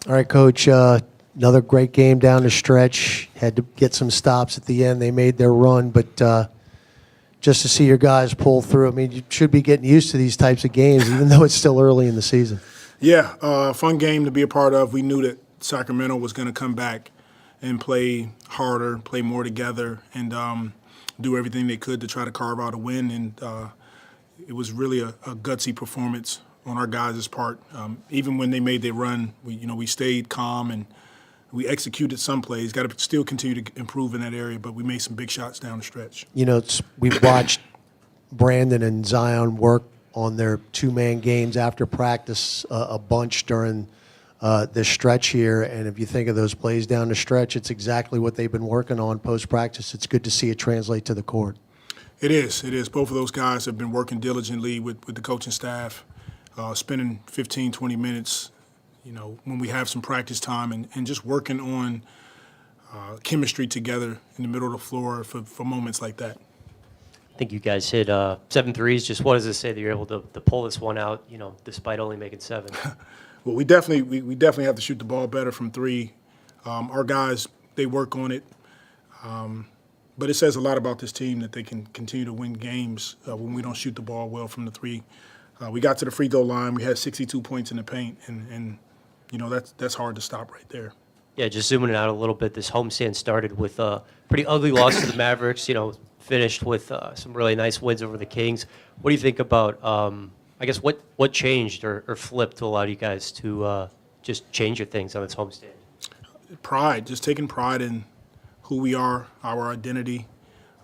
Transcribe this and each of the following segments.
All right, Coach. Another great game down the stretch. Had to get some stops at the end. They made their run, but just to see your guys pull through, I mean, you should be getting used to these types of games, even though it's still early in the season. Yeah, fun game to be a part of. We knew that Sacramento was going to come back and play harder, play more together, and do everything they could to try to carve out a win. And it was really a gutsy performance on our guys' part. Even when they made their run, we stayed calm and we executed some plays. Got to still continue to improve in that area, but we made some big shots down the stretch. We've watched Brandon and Zion work on their two-man games after practice a bunch during this stretch here, and if you think of those plays down the stretch, it's exactly what they've been working on post-practice. It's good to see it translate to the court. It is. Both of those guys have been working diligently with the coaching staff, spending 15, 20 minutes, when we have some practice time and just working on chemistry together in the middle of the floor for moments like that. I think you guys hit 7 threes. Just what does it say that you're able to pull this one out, despite only making 7? Well, we definitely have to shoot the ball better from 3. Our guys, they work on it. But it says a lot about this team that they can continue to win games when we don't shoot the ball well from the 3. We got to the free throw line. We had 62 points in the paint, and that's hard to stop right there. Yeah, just zooming out a little bit, this homestand started with a pretty ugly loss to the Mavericks, finished with some really nice wins over the Kings. What do you think about, what changed or flipped to allow you guys to just change your things on this homestand? Pride, just taking pride in who we are, our identity.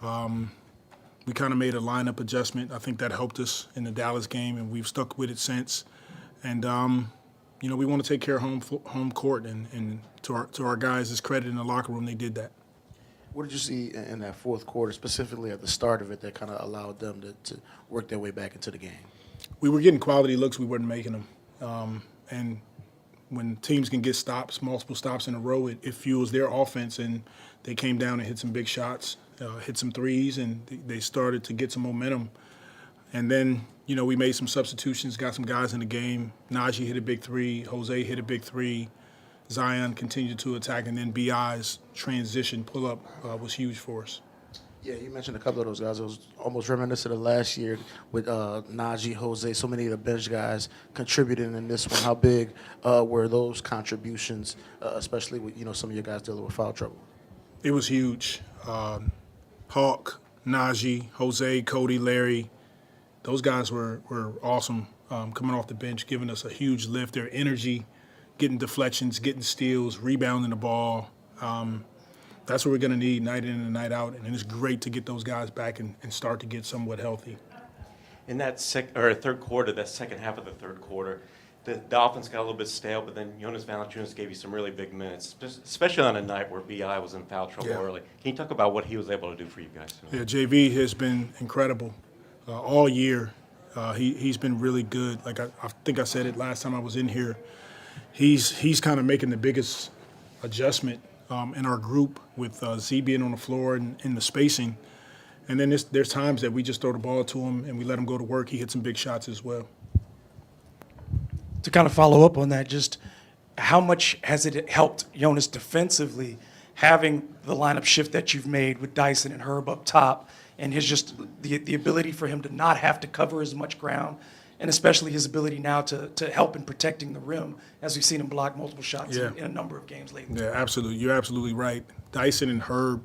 We kind of made a lineup adjustment. I think that helped us in the Dallas game, and we've stuck with it since. And we want to take care of home court, and to our guys' credit in the locker room, they did that. What did you see in that fourth quarter, specifically at the start of it, that kind of allowed them to work their way back into the game? We were getting quality looks. We weren't making them. And when teams can get stops, multiple stops in a row, it fuels their offense, and they came down and hit some big shots, hit some threes, and they started to get some momentum. And then, we made some substitutions, got some guys in the game. Naji hit a big 3. Jose hit a big 3. Zion continued to attack, and then B.I.'s transition pull-up was huge for us. Yeah, you mentioned a couple of those guys. It was almost reminiscent of last year with Naji, Jose, so many of the bench guys contributing in this one. How big were those contributions, especially with some of your guys dealing with foul trouble? It was huge. Hawk, Naji, Jose, Cody, Larry, those guys were awesome coming off the bench, giving us a huge lift. Their energy, getting deflections, getting steals, rebounding the ball. That's what we're going to need night in and night out, and it's great to get those guys back and start to get somewhat healthy. In that third quarter, that second half of the third quarter, the offense got a little bit stale, but then Jonas Valanciunas gave you some really big minutes, especially on a night where B.I. was in foul trouble early. Can you talk about what he was able to do for you guys? Yeah, JV has been incredible all year. He's been really good. Like I think I said it last time I was in here. He's kind of making the biggest adjustment in our group with Z being on the floor and the spacing. And then there's times that we just throw the ball to him and we let him go to work. He hit some big shots as well. To kind of follow up on that, just how much has it helped Jonas defensively, having the lineup shift that you've made with Dyson and Herb up top, and his just the ability for him to not have to cover as much ground, and especially his ability now to help in protecting the rim, as we've seen him block multiple shots in a number of games lately. Yeah, absolutely. You're absolutely right. Dyson and Herb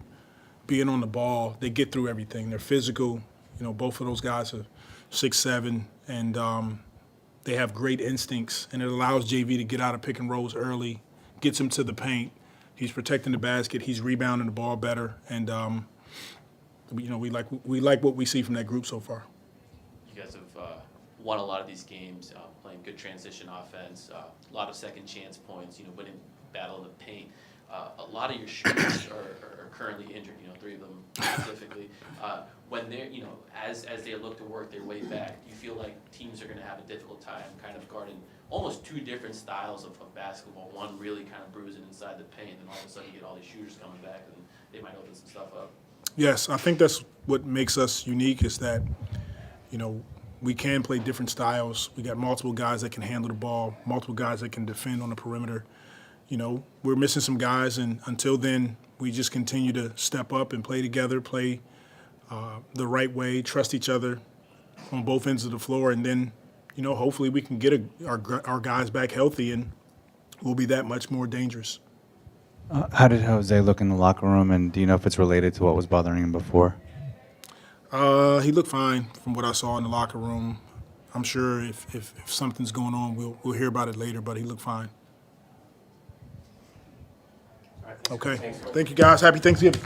being on the ball, they get through everything. They're physical. Both of those guys are 6'7", and they have great instincts, and it allows JV to get out of pick and rolls early, gets him to the paint. He's protecting the basket. He's rebounding the ball better, and we like what we see from that group so far. You guys have won a lot of these games, playing good transition offense, a lot of second chance points, winning battle of the paint. A lot of your shooters are currently injured, 3 of them specifically. When they're, as they look to work their way back, do you feel like teams are going to have a difficult time kind of guarding almost 2 different styles of basketball? One really kind of bruising inside the paint, and all of a sudden you get all these shooters coming back, and they might open some stuff up. Yes, I think that's what makes us unique is that, we can play different styles. We got multiple guys that can handle the ball, multiple guys that can defend on the perimeter. we're missing some guys, and until then, we just continue to step up and play together, play the right way, trust each other on both ends of the floor, and then, hopefully we can get our guys back healthy, and we'll be that much more dangerous. How did Jose look in the locker room, and do you know if it's related to what was bothering him before? He looked fine from what I saw in the locker room. I'm sure if something's going on, we'll hear about it later, but he looked fine. Okay. Thank you, guys. Happy Thanksgiving.